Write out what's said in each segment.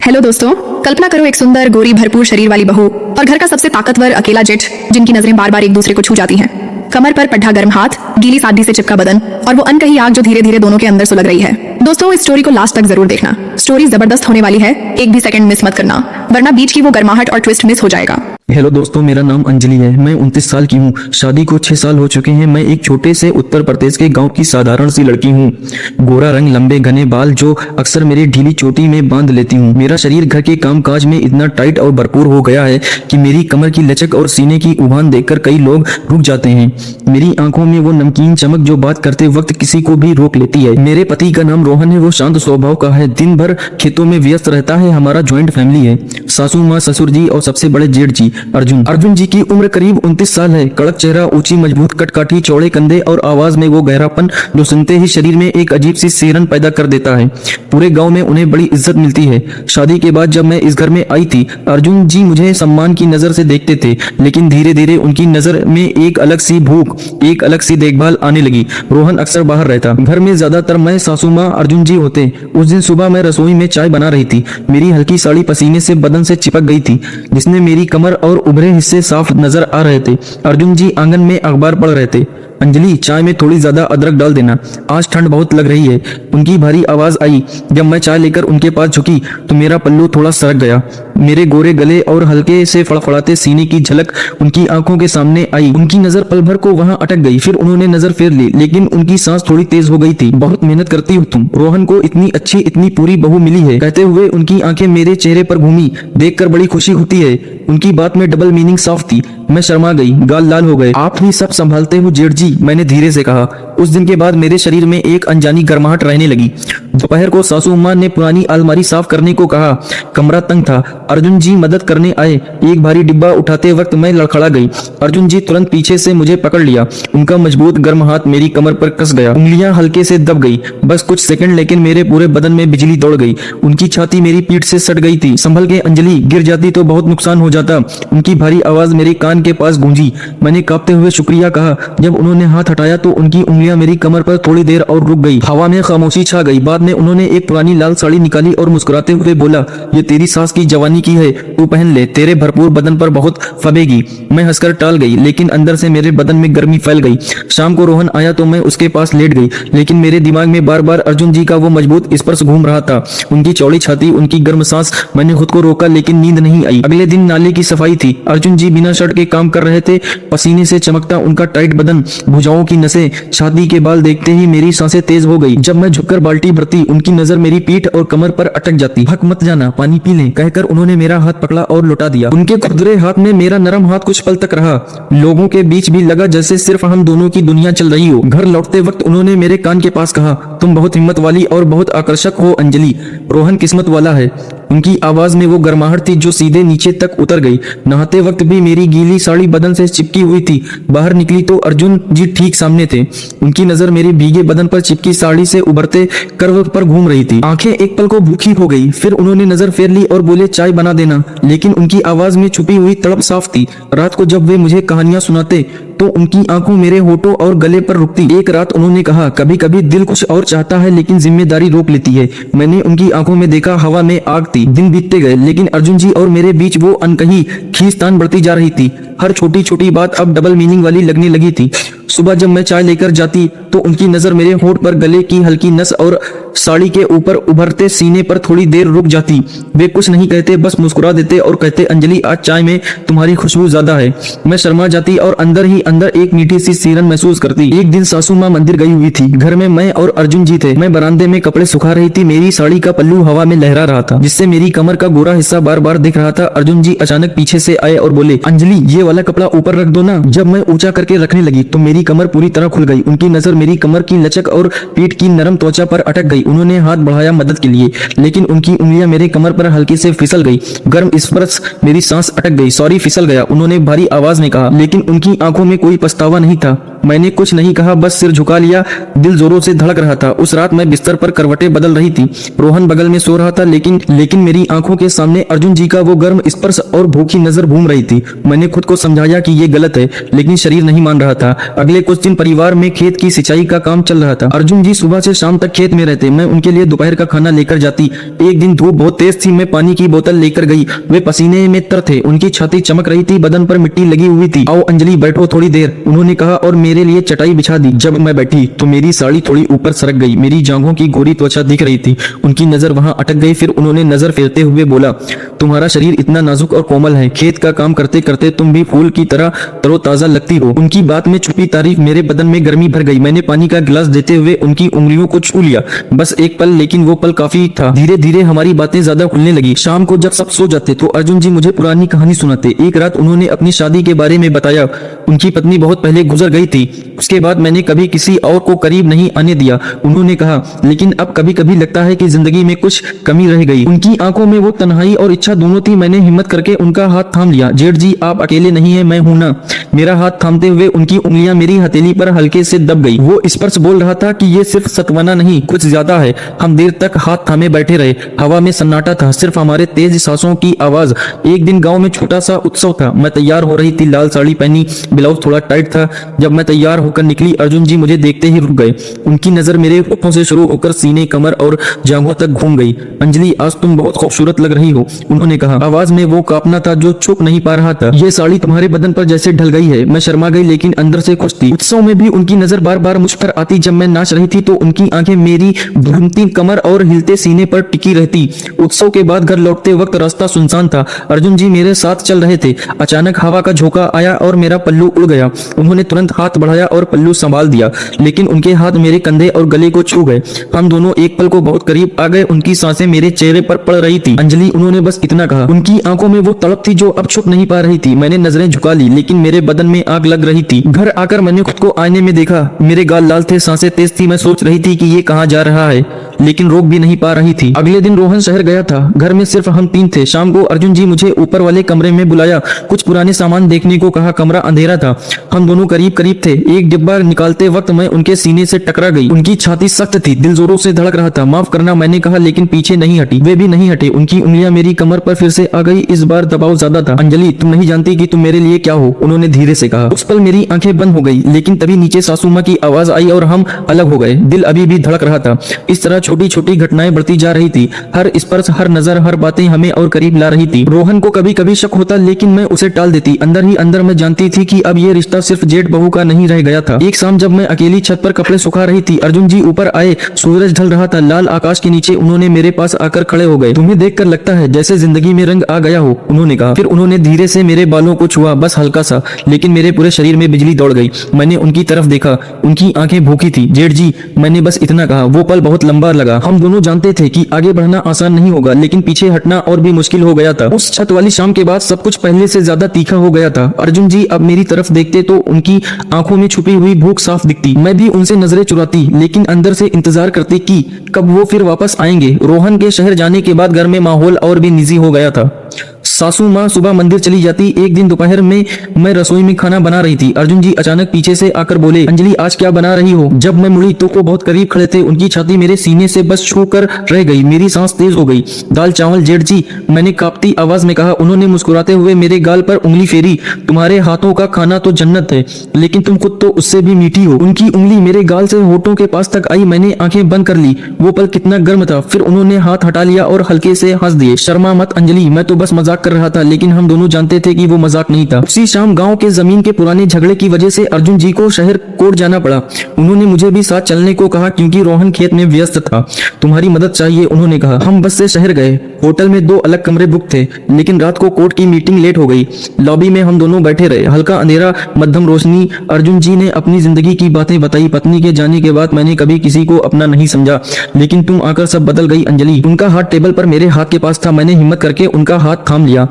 Hello दोस्तों, कल्पना करो एक सुंदर गोरी भरपूर शरीर वाली बहू और घर का सबसे ताकतवर अकेला जेठ जिनकी नजरें बार बार एक दूसरे को छू जाती हैं। कमर पर पड्ढा गर्म हाथ, गीली सादगी से चिपका बदन और वो अनकही आग जो धीरे धीरे दोनों के अंदर सुलग रही है। दोस्तों, इस स्टोरी को लास्ट तक जरूर देखना। स्टोरी जबरदस्त होने वाली है, एक भी सेकंड मिस मत करना, वरना बीच की वो गर्माहट और ट्विस्ट मिस हो जाएगा। हेलो दोस्तों, मेरा नाम अंजलि है। मैं 29 साल की हूँ। शादी को 6 साल हो चुके हैं। मैं एक छोटे से उत्तर प्रदेश के गांव की साधारण सी लड़की हूँ। गोरा रंग, लंबे घने बाल जो अक्सर मेरी ढीली चोटी में बांध लेती हूँ। मेरा शरीर घर के कामकाज में इतना टाइट और भरपूर हो गया है कि मेरी कमर की लचक और सीने की उभान देखकर कई लोग रुक जाते हैं। मेरी आंखों में वो नमकीन चमक जो बात करते वक्त किसी को भी रोक लेती है। मेरे पति का नाम रोहन है। वो शांत स्वभाव का है, दिन भर खेतों में व्यस्त रहता है। हमारा ज्वाइंट फैमिली है, सासू माँ, ससुर जी और सबसे बड़े जेठ जी अर्जुन जी की उम्र करीब 29 साल है। कड़क चेहरा, ऊंची मजबूत कटकाठी, चौड़े कंधे और आवाज में वो गहरापन जो सुनते ही शरीर में एक अजीब सी सिहरन पैदा कर देता है। पूरे गांव में उन्हें बड़ी इज्जत मिलती है। शादी के बाद जब मैं इस घर में आई थी, अर्जुन जी मुझे सम्मान की नजर से देखते थे, लेकिन धीरे धीरे उनकी नजर में एक अलग सी भूख, एक अलग सी देखभाल आने लगी। रोहन अक्सर बाहर रहता, घर में ज्यादातर मैं, सासू माँ, अर्जुन जी होते। उस दिन सुबह मैं रसोई में चाय बना रही थी। मेरी हल्की साड़ी पसीने से बदन से चिपक गई थी, जिसने मेरी कमर और उभरे हिस्से साफ नजर आ रहे थे। अर्जुन जी आंगन में अखबार पढ़ रहे थे। अंजलि, चाय में थोड़ी ज्यादा अदरक डाल देना, आज ठंड बहुत लग रही है। उनकी भारी आवाज आई। जब मैं चाय लेकर उनके पास झुकी तो मेरा पल्लू थोड़ा सरक गया। मेरे गोरे गले और हल्के से फड़फड़ाते सीने की झलक उनकी आंखों के सामने आई। उनकी नजर पल भर को वहां अटक गई, फिर उन्होंने नजर फेर ली, लेकिन उनकी सांस थोड़ी तेज हो गई थी। बहुत मेहनत करती हो तुम। रोहन को इतनी अच्छी, इतनी पूरी बहू मिली है, कहते हुए उनकी आंखें मेरे चेहरे पर घूमी। देखकर बड़ी खुशी होती है। उनकी बात में डबल मीनिंग साफ थी। मैं शर्मा गई, गाल लाल हो गए। आप ही सब संभालते हो जेठ जी, मैंने धीरे से कहा। उस दिन के बाद मेरे शरीर में एक अनजानी गर्माहट रहने लगी। दोपहर को सासू माँ ने पुरानी अलमारी साफ करने को कहा। कमरा तंग था। अर्जुन जी मदद करने आए। एक भारी डिब्बा उठाते वक्त मैं लड़खड़ा गई। अर्जुन जी तुरंत पीछे से मुझे पकड़ लिया। उनका मजबूत गर्म हाथ मेरी कमर पर कस गया। उंगलियां हल्के से दब गई। बस कुछ सेकंड, लेकिन मेरे पूरे बदन में बिजली दौड़ गई। उनकी छाती मेरी पीठ से सट गई थी। संभल के अंजलि, गिर जाती तो बहुत नुकसान हो जाता। उनकी भारी आवाज मेरे कान के पास गूंजी। मैंने कांपते हुए शुक्रिया कहा। जब उन्होंने हाथ हटाया तो उनकी उंगलियां मेरी कमर पर थोड़ी देर और रुक गई। हवा में खामोशी छा गई। बाद में उन्होंने एक पुरानी लाल साड़ी निकाली और मुस्कुराते हुए बोला, ये तेरी सास की जवानी की है, तू पहन ले, तेरे भरपूर बदन पर बहुत फबेगी। मैं हंसकर टाल गई, लेकिन अंदर से मेरे बदन में गर्मी फैल गई। शाम को रोहन आया तो मैं उसके पास लेट गई, लेकिन मेरे दिमाग में बार बार अर्जुन जी का वो मजबूत स्पर्श घूम रहा था। उनकी चौड़ी छाती, उनकी गर्म सांस। मैंने खुद को रोका, लेकिन नींद नहीं आई। अगले दिन नाले की सफाई थी। अर्जुन जी बिना शर्ट के काम कर रहे थे। पसीने से चमकता उनका टाइट बदन, भुजाओं की नसें, छाती के बाल देखते ही मेरी सांसें तेज हो गई। जब मैं झुककर बाल्टी भरती, उनकी नजर मेरी पीठ और कमर पर अटक जाती। हक मत जाना, पानी पी ले, कहकर उन्होंने मेरा हाथ पकड़ा और लौटा दिया। उनके खुरदरे हाथ में मेरा नरम हाथ कुछ पल तक रहा। लोगों के बीच भी लगा जैसे सिर्फ हम दोनों की दुनिया चल रही हो। घर लौटते वक्त उन्होंने मेरे कान के पास कहा, तुम बहुत हिम्मत वाली और बहुत आकर्षक हो अंजलि। रोहन किस्मत वाला है। उनकी आवाज में वो गर्माहट थी जो सीधे नीचे तक उतर गई। नहाते वक्त भी मेरी गीली साड़ी बदन से चिपकी हुई थी। बाहर निकली तो अर्जुन जी ठीक सामने थे। उनकी नजर मेरे भीगे बदन पर चिपकी साड़ी से उभरते कर्व पर घूम रही थी। आंखें एक पल को भूखी हो गई। फिर उन्होंने नजर फेर ली और बोले, चाय बना देना, लेकिन उनकी आवाज में छुपी हुई तड़प साफ थी। रात को जब वे मुझे कहानियां सुनाते तो उनकी आंखों मेरे होठों और गले पर रुकती। एक रात उन्होंने कहा, कभी कभी दिल कुछ और चाहता है, लेकिन जिम्मेदारी रोक लेती है। मैंने उनकी आंखों में देखा, हवा में आग थी। दिन बीतते गए, लेकिन अर्जुन जी और मेरे बीच वो अनकही खींचतान बढ़ती जा रही थी। हर छोटी छोटी बात अब डबल मीनिंग वाली लगने लगी थी। सुबह जब मैं चाय लेकर जाती तो उनकी नजर मेरे होठ पर, गले की हल्की नस और साड़ी के ऊपर उभरते सीने पर थोड़ी देर रुक जाती। वे कुछ नहीं कहते, बस मुस्कुरा देते और कहते, अंजलि आज चाय में तुम्हारी खुशबू ज्यादा है। मैं शर्मा जाती और अंदर ही अंदर एक मीठी सी सिहरन महसूस करती। एक दिन सासू माँ मंदिर गई हुई थी। घर में मैं और अर्जुन जी थे। मैं बरामदे में कपड़े सुखा रही थी। मेरी साड़ी का पल्लू हवा में लहरा रहा था, जिससे मेरी कमर का गोरा हिस्सा बार बार दिख रहा था। अर्जुन जी अचानक पीछे से आए और बोले, अंजलि ये वाला कपड़ा ऊपर रख दो ना। जब मैं ऊंचा करके रखने लगी तो मेरी कमर पूरी तरह खुल गई। उनकी नजर मेरी कमर की लचक और पीठ की नरम त्वचा पर अटक गई। उन्होंने हाथ बढ़ाया मदद के लिए, लेकिन उनकी उंगलियां मेरे कमर पर हल्के से फिसल गई। गर्म स्पर्श, मेरी सांस अटक गई। सॉरी, फिसल गया, उन्होंने भारी आवाज में कहा, लेकिन उनकी आंखों में कोई पछतावा नहीं था। मैंने कुछ नहीं कहा, बस सिर झुका लिया। दिल जोरों से धड़क रहा था। उस रात मैं बिस्तर पर करवटें बदल रही थी। रोहन बगल में सो रहा था, लेकिन मेरी आंखों के सामने अर्जुन जी का वो गर्म स्पर्श और भूखी नजर घूम रही थी। मैंने खुद को समझाया कि ये गलत है, लेकिन शरीर नहीं मान रहा था। अगले कुछ दिन परिवार में खेत की सिंचाई का काम चल रहा था। अर्जुन जी सुबह से शाम तक खेत में रहते। मैं उनके लिए दोपहर का खाना लेकर जाती। एक दिन धूप बहुत तेज थी। मैं पानी की बोतल लेकर गई। वे पसीने में तर थे। उनकी छाती चमक रही थी, बदन पर मिट्टी लगी हुई थी। आओ अंजलि, बैठो थोड़ी देर, उन्होंने कहा और मेरे लिए चटाई बिछा दी। जब मैं बैठी तो मेरी साड़ी थोड़ी ऊपर सरक गई। मेरी जांघों की गोरी त्वचा दिख रही थी। उनकी नजर वहां अटक गई। फिर उन्होंने नजर फेरते हुए बोला, तुम्हारा शरीर इतना नाजुक और कोमल है, खेत का काम करते करते तुम भी फूल की तरह तरोताजा लगती हो। उनकी बात में छुपी तारीफ मेरे बदन में गर्मी भर गई। मैंने पानी का गिलास देते हुए उनकी उंगलियों को छू लिया। बस एक पल, लेकिन वो पल काफी था। धीरे धीरे हमारी बातें ज्यादा खुलने लगी। शाम को जब सब सो जाते तो अर्जुन जी मुझे पुरानी कहानी सुनाते। एक रात उन्होंने अपनी शादी के बारे में बताया। उनकी पत्नी बहुत पहले गुजर गई थी। उसके बाद मैंने कभी किसी और को करीब नहीं आने दिया। उन्होंने कहा, लेकिन अब कभी कभी लगता है कि जिंदगी में कुछ कमी रह गई। उनकी आंखों में वो तन्हाई और इच्छा दोनों थी। मैंने हिम्मत करके उनका हाथ थाम लिया। जेठ जी, आप अकेले नहीं है, मैं हूं ना। मेरा हाथ थामते हुए उनकी उंगलियां मेरी हथेली पर हल्के से दब गई। वो स्पर्श बोल रहा था कि ये सिर्फ सतवना नहीं, कुछ ज्यादा है। हम देर तक हाथ थामे बैठे रहे। हवा में सन्नाटा था, सिर्फ हमारे तेज सांसों की आवाज। एक दिन गांव में छोटा सा उत्सव था। मैं तैयार हो रही थी, लाल साड़ी पहनी, ब्लाउज थोड़ा टाइट था। जब मैं तैयार होकर निकली, अर्जुन जी मुझे देखते ही रुक गए। उनकी नजर मेरे होठों से शुरू होकर सीने, कमर और जांघों तक घूम गई। अंजलि, आज तुम बहुत खूबसूरत लग रही हो, उन्होंने कहा। आवाज में वो कांपना था जो छुप नहीं पा रहा था। ये साड़ी तुम्हारे बदन पर जैसे ढल गई है। मैं शर्मा गई, लेकिन अंदर से खुश थी। उत्सव में भी उनकी नजर बार बार मुझ पर आती। जब मैं नाच रही थी तो उनकी आंखें मेरी घूमती कमर और हिलते सीने पर टिकी रहती। उत्सव के बाद घर लौटते वक्त रास्ता सुनसान था। अर्जुन जी मेरे साथ चल रहे थे। अचानक हवा का झोंका आया और मेरा पल्लू उड़ गया। उन्होंने तुरंत हाथ बढ़ाया और पल्लू संभाल दिया, लेकिन उनके हाथ मेरे कंधे और गले को छू गए। हम दोनों एक पल को बहुत करीब आ गए। उनकी सांसें मेरे चेहरे पर पड़ रही थी। अंजलि, उन्होंने बस इतना कहा। उनकी आंखों में वो तड़प थी जो अब छुप नहीं पा रही थी। मैंने नजरें झुका ली, लेकिन मेरे बदन में आग लग रही थी। घर आकर मैंने खुद को आईने में देखा। मेरे गाल लाल थे, सांसें तेज थी। मैं सोच रही थी कि ये कहाँ जा रहा है, लेकिन रोक भी नहीं पा रही थी। अगले दिन रोहन शहर गया था। घर में सिर्फ हम तीन थे। शाम को अर्जुन जी मुझे ऊपर वाले कमरे में बुलाया। कुछ पुराने सामान देखने को कहा। कमरा अंधेरा था। हम दोनों करीब करीब थे। एक डिब्बा निकालते वक्त मैं उनके सीने से टकरा गई। उनकी छाती सख्त थी, दिल जोरों से धड़क रहा था। माफ करना, मैंने कहा, लेकिन पीछे नहीं हटी। वे भी नहीं हटे। उनकी उंगलियां मेरी कमर पर फिर से आ गई। इस बार दबाव ज्यादा था। अंजलि, तुम नहीं जानती कि तुम मेरे लिए क्या हो, उन्होंने धीरे से कहा। उस पल मेरी आंखें बंद हो गई, लेकिन तभी नीचे सासू माँ की आवाज आई और हम अलग हो गए। दिल अभी भी धड़क रहा था। इस तरह छोटी छोटी घटनाएं बढ़ती जा रही थी। हर स्पर्श, हर नजर, हर बातें हमें और करीब ला रही थी। रोहन को कभी कभी शक होता, लेकिन मैं उसे टाल देती। अंदर ही अंदर मैं जानती थी कि अब ये रिश्ता सिर्फ जेठ बहू का नहीं रह गया था। एक शाम जब मैं अकेली छत पर कपड़े सुखा रही थी, अर्जुन जी ऊपर आए। सूरज ढल रहा था। लाल आकाश के नीचे उन्होंने मेरे पास आकर खड़े हो गए। तुम्हें देखकर लगता है जैसे जिंदगी में रंग आ गया हो, उन्होंने कहा। फिर उन्होंने धीरे से मेरे बालों को छुआ, बस हल्का सा, लेकिन मेरे पूरे शरीर में बिजली दौड़ गई। मैंने उनकी तरफ देखा। उनकी आंखें भूखी थी। जेठ जी, मैंने बस इतना कहा। वो पल बहुत लंबा लगा। हम दोनों जानते थे कि आगे बढ़ना आसान नहीं होगा, लेकिन पीछे हटना और भी मुश्किल हो गया था। उस छत वाली शाम के बाद सब कुछ पहले से ज्यादा तीखा हो गया था। अर्जुन जी अब मेरी तरफ देखते तो उनकी आंखों में छुपी हुई भूख साफ दिखती। मैं भी उनसे नजरें चुराती, लेकिन अंदर से इंतजार करती कि कब वो फिर वापस आएंगे। रोहन के शहर जाने के बाद घर में माहौल और भी निजी हो गया था। सासू माँ सुबह मंदिर चली जाती। एक दिन दोपहर में मैं रसोई में खाना बना रही थी। अर्जुन जी अचानक पीछे से आकर बोले, अंजलि, आज क्या बना रही हो? जब मैं मुड़ी तो वो बहुत करीब खड़े थे। उनकी छाती मेरे सीने से बस छू कर रह गई। मेरी सांस तेज हो गई। दाल चावल जेठ जी, मैंने कांपती आवाज में कहा। उन्होंने मुस्कुराते हुए मेरे गाल पर उंगली फेरी। तुम्हारे हाथों का खाना तो जन्नत है, लेकिन तुम खुद तो उससे भी मीठी हो। उनकी उंगली मेरे गाल से होठों के पास तक आई। मैंने आंखें बंद कर ली। वो पल कितना गर्म था। फिर उन्होंने हाथ हटा लिया और हल्के से हंस दिए। शर्मा मत अंजलि, मैं तो बस मजाक कर रहा था, लेकिन हम दोनों जानते थे कि वो मजाक नहीं था। उसी शाम गांव के जमीन के पुराने झगड़े की वजह से अर्जुन जी को शहर कोर्ट जाना पड़ा। उन्होंने मुझे भी साथ चलने को कहा, क्योंकि रोहन खेत में व्यस्त था। तुम्हारी मदद चाहिए, उन्होंने कहा। हम बस से शहर गए। होटल में 2 अलग कमरे बुक थे, लेकिन रात को कोर्ट की मीटिंग लेट हो गई। लॉबी में हम दोनों बैठे रहे। हल्का अंधेरा, मध्यम रोशनी। अर्जुन जी ने अपनी जिंदगी की बातें बताई। पत्नी के जाने के बाद मैंने कभी किसी को अपना नहीं समझा, लेकिन तुम आकर सब बदल गई अंजलि। उनका हाथ टेबल पर मेरे हाथ के पास था। मैंने हिम्मत करके उनका हाथ थाम लिया।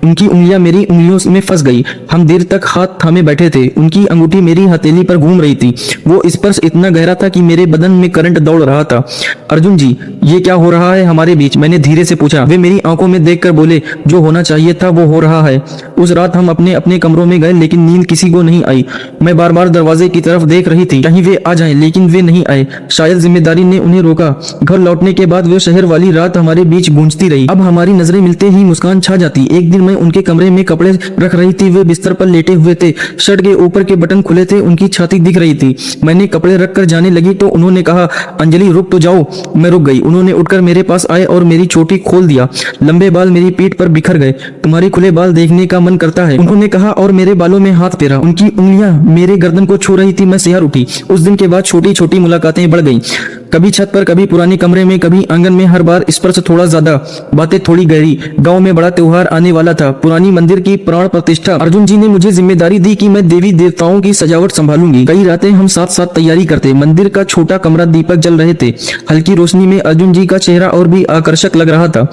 उनकी उंगलियां मेरी उंगलियों में फंस गई। हम देर तक हाथ थामे बैठे थे। उनकी अंगूठी मेरी हथेली पर घूम रही थी। वो स्पर्श इतना गहरा था कि मेरे बदन में करंट दौड़ रहा था। अर्जुन जी, ये क्या हो रहा है हमारे बीच? मैंने धीरे से पूछा। वे मेरी आंखों में देखकर बोले, जो होना चाहिए था वो हो रहा है। उस रात हम अपने अपने कमरों में गए, लेकिन नींद किसी को नहीं आई। मैं बार बार दरवाजे की तरफ देख रही थी, कहीं वे आ जाएं, लेकिन वे नहीं आए। शायद जिम्मेदारी ने उन्हें रोका। घर लौटने के बाद वे शहर वाली रात हमारे बीच गूंजती रही। अब हमारी नजरें मिलते ही मुस्कान छा जाती। एक दिन मैं उनके कमरे में कपड़े रख रही थी, वे बिस्तर पर लेटे हुए थे, शर्ट के ऊपर के बटन खुले थे, उनकी छाती दिख रही थी। मैंने कपड़े रखकर जाने लगी तो उन्होंने कहा, अंजलि रुक तो जाओ। मैं रुक गई। उन्होंने उठकर मेरे पास आए और मेरी चोटी खोल दिया। लंबे बाल मेरी पीठ पर बिखर गए। तुम्हारे खुले बाल देखने का मन करता है, उन्होंने कहा और मेरे बालों में हाथ फेरा। उनकी उंगलियां मेरे गर्दन को छू रही थी। मैं सिहर उठी। उस दिन के बाद छोटी छोटी मुलाकातें बढ़ गईं, कभी छत पर, कभी पुराने कमरे में, कभी आंगन में। हर बार स्पर्श थोड़ा ज्यादा, बातें थोड़ी गहरी। गांव में बड़ा त्योहार आने वाला था, पुरानी मंदिर की प्राण प्रतिष्ठा। अर्जुन जी ने मुझे जिम्मेदारी दी कि मैं देवी देवताओं की सजावट संभालूंगी। कई रातें हम साथ साथ तैयारी करते। मंदिर का छोटा कमरा, दीपक जल रहे थे। हल्की रोशनी में अर्जुन जी का चेहरा और भी आकर्षक लग रहा था।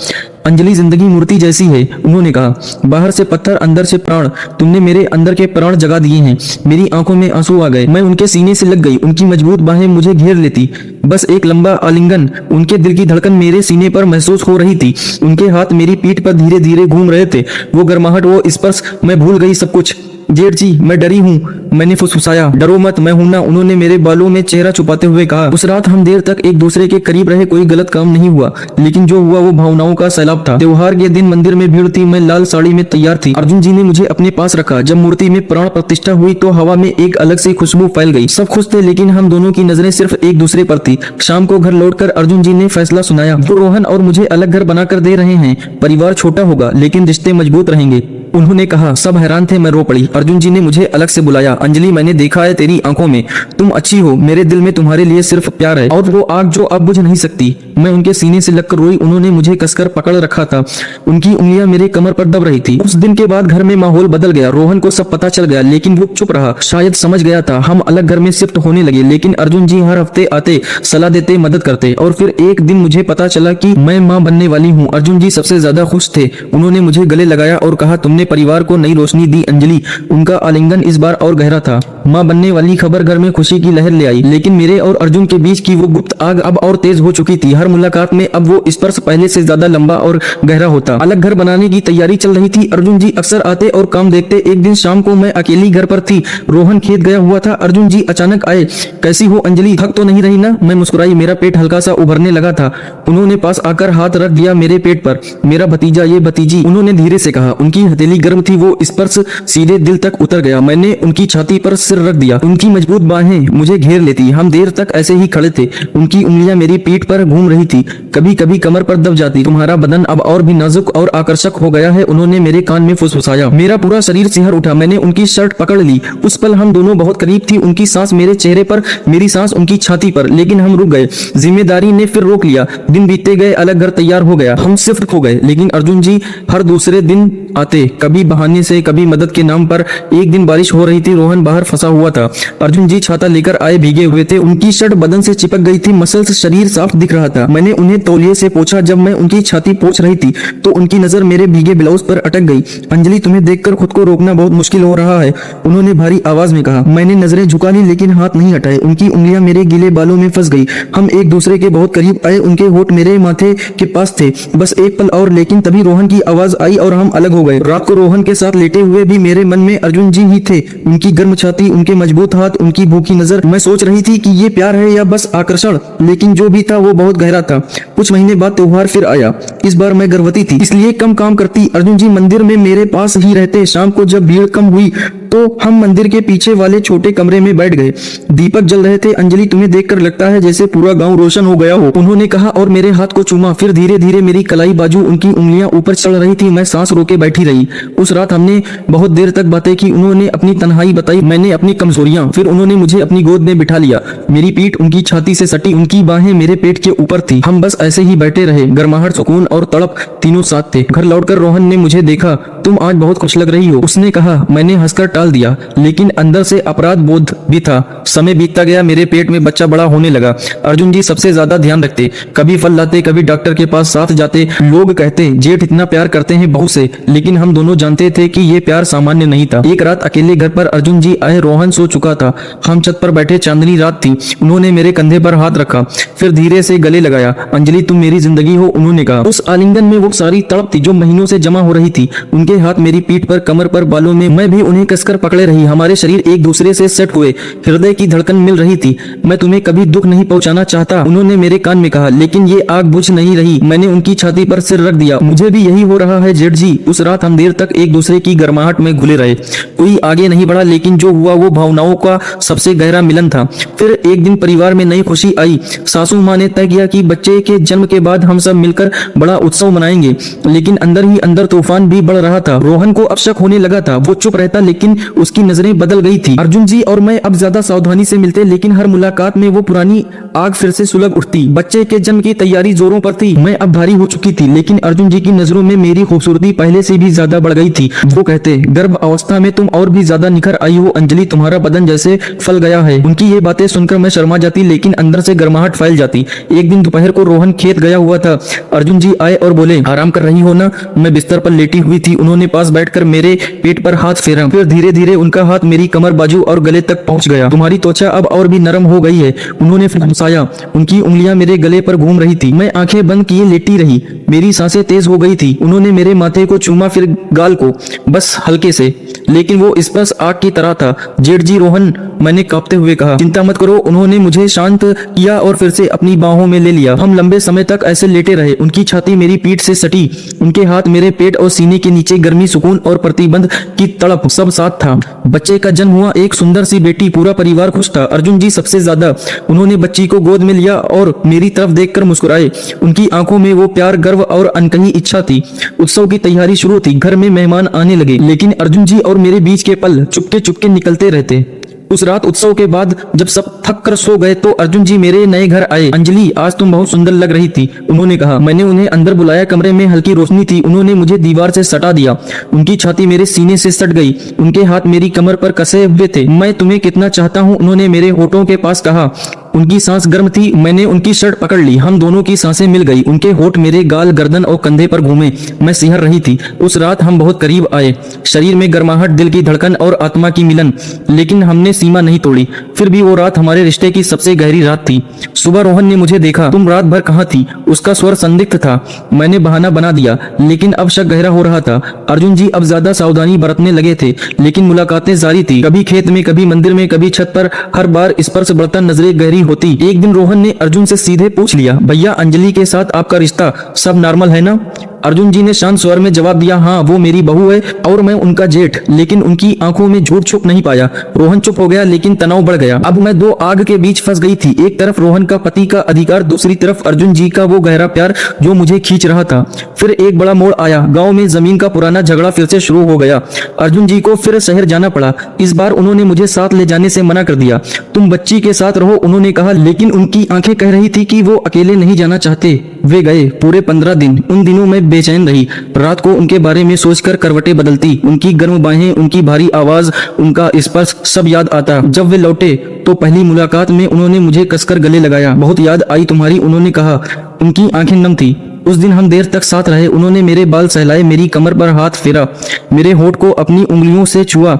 अंजलि जिंदगी मूर्ति जैसी है, उन्होंने कहा। बाहर से पत्थर, अंदर से प्राण। तुमने मेरे अंदर के प्राण जगा दिए हैं। मेरी आंखों में आंसू आ गए। मैं उनके सीने से लग गई। उनकी मजबूत बाहें मुझे घेर लेती। बस एक लंबा आलिंगन। उनके दिल की धड़कन मेरे सीने पर महसूस हो रही थी। उनके हाथ मेरी पीठ पर धीरे धीरे घूम रहे थे। वो गर्माहट, वो स्पर्श, मैं भूल गई सब कुछ। जेठ जी, मैं डरी हूँ, मैंने फुसफुसाया। डरो मत, मैं हूं ना, उन्होंने मेरे बालों में चेहरा छुपाते हुए कहा। उस रात हम देर तक एक दूसरे के करीब रहे। कोई गलत काम नहीं हुआ, लेकिन जो हुआ वो भावनाओं का सैलाब था। त्योहार के दिन मंदिर में भीड़ थी। मैं लाल साड़ी में तैयार थी। अर्जुन जी ने मुझे अपने पास रखा। जब मूर्ति में प्राण प्रतिष्ठा हुई तो हवा में एक अलग सी खुशबू फैल गई। सब खुश थे, लेकिन हम दोनों की नजरें सिर्फ एक दूसरे पर थी। शाम को घर लौटकर अर्जुन जी ने फैसला सुनाया। वो रोहन और मुझे अलग घर बनाकर दे रहे हैं। परिवार छोटा होगा, लेकिन रिश्ते मजबूत रहेंगे, उन्होंने कहा। सब हैरान थे। मैं रो पड़ी। अर्जुन जी ने मुझे अलग से बुलाया। अंजलि, मैंने देखा है तेरी आंखों में, तुम अच्छी हो। मेरे दिल में तुम्हारे लिए सिर्फ प्यार है, और वो आग जो अब बुझ नहीं सकती। मैं उनके सीने से लगकर रोई। उन्होंने मुझे कसकर पकड़ रखा था। उनकी उंगलियां मेरे कमर पर दब रही थी। उस दिन के बाद घर में माहौल बदल गया। रोहन को सब पता चल गया, लेकिन वो चुप रहा। शायद समझ गया था। हम अलग घर में शिफ्ट होने लगे, लेकिन अर्जुन जी हर हफ्ते आते, सलाह देते, मदद करते। और फिर एक दिन मुझे पता चला कि मैं माँ बनने वाली हूँ। अर्जुन जी सबसे ज्यादा खुश थे। उन्होंने मुझे गले लगाया और कहा, तुमने परिवार को नई रोशनी दी अंजलि। उनका आलिंगन इस बार और गहरा था। माँ बनने वाली खबर घर में खुशी की लहर ले आई, लेकिन मेरे और अर्जुन के बीच की वो गुप्त आग अब और तेज हो चुकी थी। हर मुलाकात में अब वो स्पर्श पहले से ज्यादा लंबा और गहरा होता। अलग घर बनाने की तैयारी चल रही थी। अर्जुन जी अक्सर आते और काम देखते। एक दिन शाम को मैं अकेली घर पर थी। रोहन खेत गया हुआ था। अर्जुन जी अचानक आए। कैसी हो अंजलि, थक तो नहीं रही ना? मैं मुस्कुराई। मेरा पेट हल्का सा उभरने लगा था। उन्होंने पास आकर हाथ रख दिया मेरे पेट पर। मेरा भतीजा, ये भतीजी, उन्होंने धीरे से कहा। उनकी हथेली गर्म थी। वो स्पर्श सीधे दिल तक उतर गया। मैंने उनकी छाती पर सिर रख दिया। उनकी मजबूत बाहें मुझे घेर लेती। हम देर तक ऐसे ही खड़े थे। उनकी उंगलियां मेरी पीठ पर घूम रही थी, कभी कभी कमर पर दब जाती। तुम्हारा बदन अब और भी नाजुक और आकर्षक हो गया है, उन्होंने मेरे कान में फुसफुसाया। मेरा पूरा शरीर सिहर उठा। मैंने उनकी शर्ट पकड़ ली। उस पल हम दोनों बहुत करीब थी। उनकी सांस मेरे चेहरे पर, मेरी सांस उनकी छाती पर। लेकिन हम रुक गए। जिम्मेदारी ने फिर रोक लिया। दिन बीतते गए। अलग घर तैयार हो गया। हम शिफ्ट हो गए, लेकिन अर्जुन जी हर दूसरे दिन आते, कभी बहाने से, कभी मदद के नाम पर। एक दिन बारिश हो रही थी। रोहन बाहर फंसा हुआ था। अर्जुन जी छाता लेकर आए, भीगे हुए थे। उनकी शर्ट बदन से चिपक गई थी। मसल्स, शरीर साफ दिख रहा था। मैंने उन्हें तौलिए से पोंछा। जब मैं उनकी छाती पोंछ रही थी तो उनकी नजर मेरे भीगे ब्लाउज पर अटक गई। अंजलि, तुम्हें देखकर खुद को रोकना बहुत मुश्किल हो रहा है, उन्होंने भारी आवाज में कहा। मैंने नजरें झुका ली, लेकिन हाथ नहीं हटाए। उनकी उंगलियां मेरे गीले बालों में फंस गई। हम एक दूसरे के बहुत करीब आए। उनके होठ मेरे माथे के पास थे। बस एक पल और, लेकिन तभी रोहन की आवाज आई और हम अलग हो गए। रात को रोहन के साथ लेटे हुए भी मेरे मन में अर्जुन जी ही थे। उनकी गर्म छाती, उनके मजबूत हाथ, उनकी भूखी नजर। मैं सोच रही थी कि ये प्यार है या बस आकर्षण, लेकिन जो भी था वो बहुत गहरा था। कुछ महीने बाद त्योहार फिर आया। इस बार मैं गर्भवती थी, इसलिए कम काम करती। अर्जुन जी मंदिर में मेरे पास ही रहते। शाम को जब भीड़ कम हुई तो हम मंदिर के पीछे वाले छोटे कमरे में बैठ गए। दीपक जल रहे थे। अंजलि, तुम्हें देखकर लगता है जैसे पूरा गांव रोशन हो गया हो, उन्होंने कहा और मेरे हाथ को चूमा। फिर धीरे धीरे मेरी कलाई बाजू, उनकी उंगलियां ऊपर चढ़ रही थी। मैं सांस रोके बैठी रही। उस रात हमने बहुत देर तक बातें की। उन्होंने अपनी तन्हाई बताई, मैंने अपनी कमजोरियां। फिर उन्होंने मुझे अपनी गोद में बिठा लिया। मेरी पीठ उनकी छाती से सटी, उनकी बाहें मेरे पेट के ऊपर थी। हम बस ऐसे ही बैठे रहे। गर्माहट, सुकून और तड़प तीनों साथ थे। घर लौटकर रोहन ने मुझे देखा। तुम आज बहुत खुश लग रही हो, उसने कहा। मैंने हंसकर टाल दिया, लेकिन अंदर से अपराध बोध भी था। समय बीतता गया। मेरे पेट में बच्चा बड़ा होने लगा। अर्जुन जी सबसे ज्यादा ध्यान रखते। कभी फल लाते, कभी डॉक्टर के पास साथ जाते। लोग कहते जेठ इतना प्यार करते हैं बहू से, लेकिन हम दोनों दोनों जानते थे कि ये प्यार सामान्य नहीं था। एक रात अकेले घर पर अर्जुन जी आए। रोहन सो चुका था। हम छत पर बैठे, चांदनी रात थी। उन्होंने मेरे कंधे पर हाथ रखा, फिर धीरे से गले लगाया। अंजलि, तुम मेरी जिंदगी हो, उन्होंने कहा। उस आलिंगन में वो सारी तड़प थी जो महीनों से जमा हो रही थी। उनके हाथ मेरी पीठ पर, कमर पर, बालों में। मैं भी उन्हें कसकर पकड़े रही। हमारे शरीर एक दूसरे से सेट हुए, हृदय की धड़कन मिल रही थी। मैं तुम्हें कभी दुख नहीं पहुंचाना चाहता, उन्होंने मेरे कान में कहा, लेकिन ये आग बुझ नहीं रही। मैंने उनकी छाती पर सिर रख दिया। मुझे भी यही हो रहा है जेठ जी। उस रात हम देर तक एक दूसरे की गर्माहट में घुले रहे। कोई आगे नहीं बढ़ा, लेकिन जो हुआ वो भावनाओं का सबसे गहरा मिलन था। फिर एक दिन परिवार में नई खुशी आई। सासू माँ ने तय किया कि बच्चे के जन्म के बाद हम सब मिलकर बड़ा उत्सव मनाएंगे, लेकिन अंदर ही अंदर तूफान भी बढ़ रहा था। रोहन को अब शक होने लगा था। वो चुप रहता, लेकिन उसकी नजरें बदल गई थी। अर्जुन जी और मैं अब ज्यादा सावधानी से मिलते, लेकिन हर मुलाकात में वो पुरानी आग फिर से सुलग उठती। बच्चे के जन्म की तैयारी जोरों पर थी। मैं अब भारी हो चुकी थी, लेकिन अर्जुन जी की नजरों में मेरी खूबसूरती पहले से भी ज्यादा बढ़ गई थी। वो कहते, गर्भ अवस्था में तुम और भी ज्यादा निखर आई हो अंजलि, तुम्हारा बदन जैसे फल गया है। उनकी ये बातें सुनकर मैं शर्मा जाती, लेकिन अंदर से गर्माहट फैल जाती। एक दिन दोपहर को रोहन खेत गया हुआ था। अर्जुन जी आए और बोले, आराम कर रही हो ना? मैं बिस्तर पर लेटी हुई थी। उन्होंने पास बैठकर मेरे पेट पर हाथ फेरा, फिर धीरे धीरे उनका हाथ मेरी कमर, बाजू और गले तक पहुंच गया। तुम्हारी त्वचा अब और भी नरम हो गई है, उन्होंने फिर हंसाया। उनकी उंगलियां मेरे गले पर घूम रही थी। मैं आंखें बंद किए लेटी रही। मेरी सांसें तेज हो गई थी। उन्होंने मेरे माथे को चूमा, फिर गाल को, बस हल्के से, लेकिन वो स्पर्श आग की तरह था। जेठ जी, रोहन, मैंने कांपते हुए कहा। चिंता मत करो, उन्होंने मुझे शांत किया और फिर से अपनी बाहों में ले लिया। हम लंबे समय तक ऐसे लेटे रहे। उनकी छाती मेरी पीठ से सटी, उनके हाथ मेरे पेट और सीने के नीचे। गर्मी, सुकून और प्रतिबंध की तड़प सब साथ था। बच्चे का जन्म हुआ, एक सुंदर सी बेटी। पूरा परिवार खुश था, अर्जुन जी सबसे ज्यादा। उन्होंने बच्ची को गोद में लिया और मेरी तरफ देखकर मुस्कुराए। उनकी आंखों में वो प्यार, गर्व और अनकही इच्छा थी। उत्सव की तैयारी शुरू थी। घर में मेहमान आने लगे, लेकिन अर्जुन जी और मेरे बीच के पल चुपके चुपके निकलते रहते। उस रात उत्सव के बाद जब सब थक कर सो गए तो अर्जुन जी मेरे नए घर आए। अंजलि, आज तुम बहुत सुंदर लग रही थी, उन्होंने कहा। मैंने उन्हें अंदर बुलाया। कमरे में हल्की रोशनी थी। उन्होंने मुझे दीवार से सटा दिया। उनकी छाती मेरे सीने से सट गई। उनके हाथ मेरी कमर पर कसे हुए थे। मैं तुम्हें कितना चाहता हूँ, उन्होंने मेरे होठों के पास कहा। उनकी सांस गर्म थी। मैंने उनकी शर्ट पकड़ ली। हम दोनों की सांसें मिल गई। उनके होठ मेरे गाल, गर्दन और कंधे पर घूमे। मैं सिहर रही थी। उस रात हम बहुत करीब आए। शरीर में गर्माहट, दिल की धड़कन और आत्मा की मिलन, लेकिन हमने सीमा नहीं तोड़ी। फिर भी वो रात हमारे रिश्ते की सबसे गहरी रात थी। सुबह रोहन ने मुझे देखा। तुम रात भर कहाँ थी? उसका स्वर संदिग्ध था। मैंने बहाना बना दिया, लेकिन अब शक गहरा हो रहा था। अर्जुन जी अब ज्यादा सावधानी बरतने लगे थे, लेकिन मुलाकातें जारी थी। कभी खेत में, कभी मंदिर में, कभी छत पर। हर बार स्पर्श बढ़ता, नजरें गहरी होती। एक दिन रोहन ने अर्जुन से सीधे पूछ लिया, भैया, अंजलि के साथ आपका रिश्ता सब नॉर्मल है ना? अर्जुन जी ने शांत स्वर में जवाब दिया, हाँ, वो मेरी बहू है और मैं उनका जेठ। लेकिन उनकी आंखों में झूठ छुप नहीं पाया। रोहन चुप हो गया, लेकिन तनाव बढ़ गया। अब मैं दो आग के बीच फंस गई थी। एक तरफ रोहन का पति का अधिकार, दूसरी तरफ अर्जुन जी का वो गहरा प्यार जो मुझे खींच रहा था। फिर एक बड़ा मोड़ आया। गांव में जमीन का पुराना झगड़ा फिर से शुरू हो गया। अर्जुन जी को फिर शहर जाना पड़ा। इस बार उन्होंने मुझे साथ ले जाने से मना कर दिया। तुम बच्ची के साथ रहो, उन्होंने कहा, लेकिन उनकी आंखें कह रही थी कि वो अकेले नहीं जाना चाहते। वे गए। पूरे 15 दिन। उन दिनों में बेचैन रही। रात को उनके बारे में सोचकर करवटें बदलती। उनकी गर्म बाहें, उनकी भारी आवाज, उनका स्पर्श सब याद आता। जब वे लौटे तो पहली मुलाकात में उन्होंने मुझे कसकर गले लगाया। बहुत याद आई तुम्हारी, उन्होंने कहा। उनकी आंखें नम थी। उस दिन हम देर तक साथ रहे। उन्होंने मेरे बाल सहलाए, मेरी कमर पर हाथ फेरा, मेरे होठ को अपनी उंगलियों से छुआ।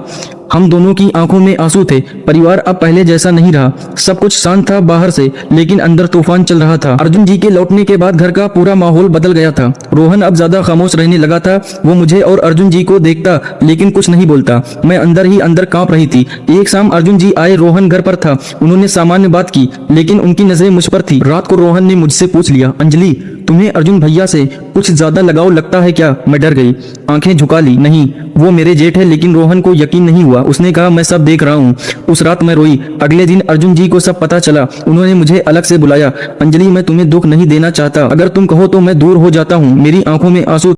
हम दोनों की आंखों में आंसू थे। परिवार अब पहले जैसा नहीं रहा। सब कुछ शांत था बाहर से, लेकिन अंदर तूफान चल रहा था। अर्जुन जी के लौटने के बाद घर का पूरा माहौल बदल गया था। रोहन अब ज्यादा खामोश रहने लगा था। वो मुझे और अर्जुन जी को देखता, लेकिन कुछ नहीं बोलता। मैं अंदर ही अंदर कांप रही थी। एक शाम अर्जुन जी आए। रोहन घर पर था। उन्होंने सामान्य बात की, लेकिन उनकी नजरें मुझ पर थी। रात को रोहन ने मुझसे पूछ लिया, अंजलि, तुम्हें अर्जुन भैया से कुछ ज्यादा लगाव लगता है क्या? मैं डर गई, आंखें झुका ली। नहीं, वो मेरे जेठ है। लेकिन रोहन को यकीन नहीं हुआ। उसने कहा, मैं सब देख रहा हूँ। उस रात मैं रोई। अगले दिन अर्जुन जी को सब पता चला। उन्होंने मुझे अलग से बुलाया। अंजलि, मैं तुम्हें दुख नहीं देना चाहता। अगर तुम कहो तो मैं दूर हो जाता हूँ। मेरी आंखों में आंसू